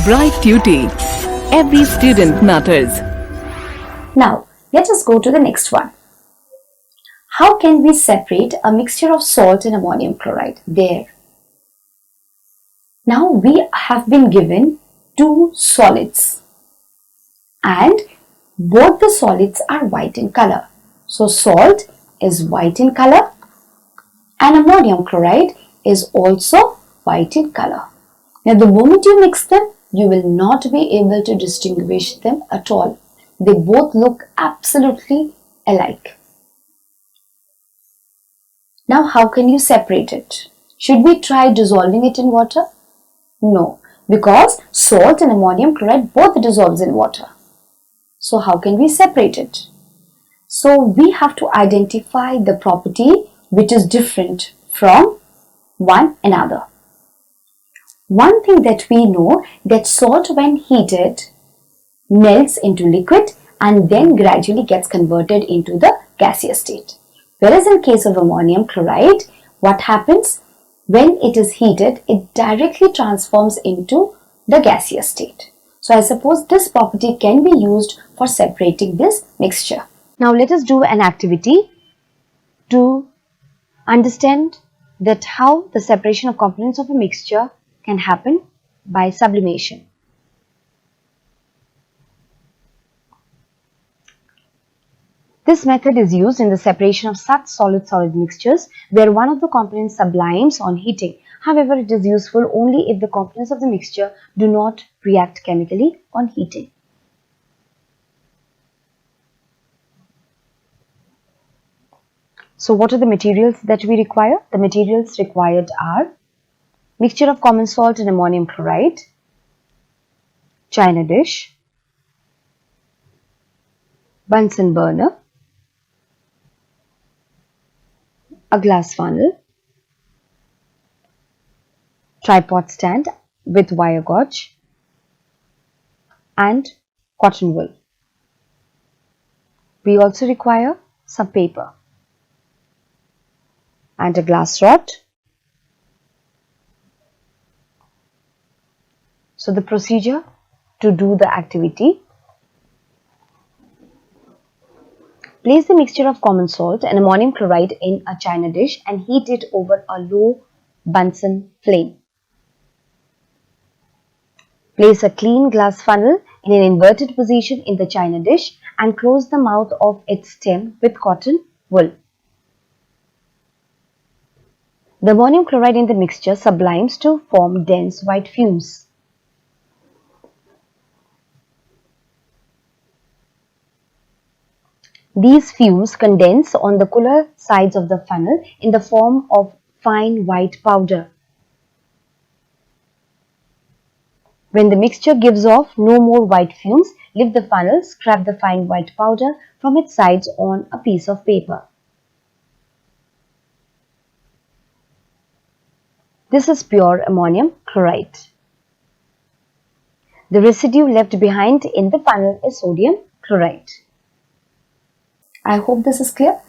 Bright Tuty. Every student matters. Now, let us go to the next one. How can we separate a mixture of salt and ammonium chloride? There. Now, we have been given two solids and both the solids are white in color. So, salt is white in color and ammonium chloride is also white in color. Now, the moment you mix them, you will not be able to distinguish them at all. They both look absolutely alike. Now, how can you separate it? Should we try dissolving it in water? No, because salt and ammonium chloride both dissolves in water. So, how can we separate it? So, we have to identify the property which is different from one another. One thing that we know, that salt when heated melts into liquid and then gradually gets converted into the gaseous state. Whereas in case of ammonium chloride, what happens? When it is heated, it directly transforms into the gaseous state. So I suppose this property can be used for separating this mixture. Now let us do an activity to understand that how the separation of components of a mixture can happen by sublimation. This method is used in the separation of such solid-solid mixtures where one of the components sublimes on heating. However, it is useful only if the components of the mixture do not react chemically on heating. So, what are the materials that we require? The materials required are mixture of common salt and ammonium chloride, china dish, Bunsen burner, a glass funnel, tripod stand with wire gauge, and cotton wool. We also require some paper and a glass rod. So the procedure to do the activity: place the mixture of common salt and ammonium chloride in a china dish and heat it over a low Bunsen flame. Place a clean glass funnel in an inverted position in the china dish and close the mouth of its stem with cotton wool. The ammonium chloride in the mixture sublimes to form dense white fumes. These fumes condense on the cooler sides of the funnel in the form of fine white powder. When the mixture gives off no more white fumes, lift the funnel, scrap the fine white powder from its sides on a piece of paper. This is pure ammonium chloride. The residue left behind in the funnel is sodium chloride. I hope this is clear.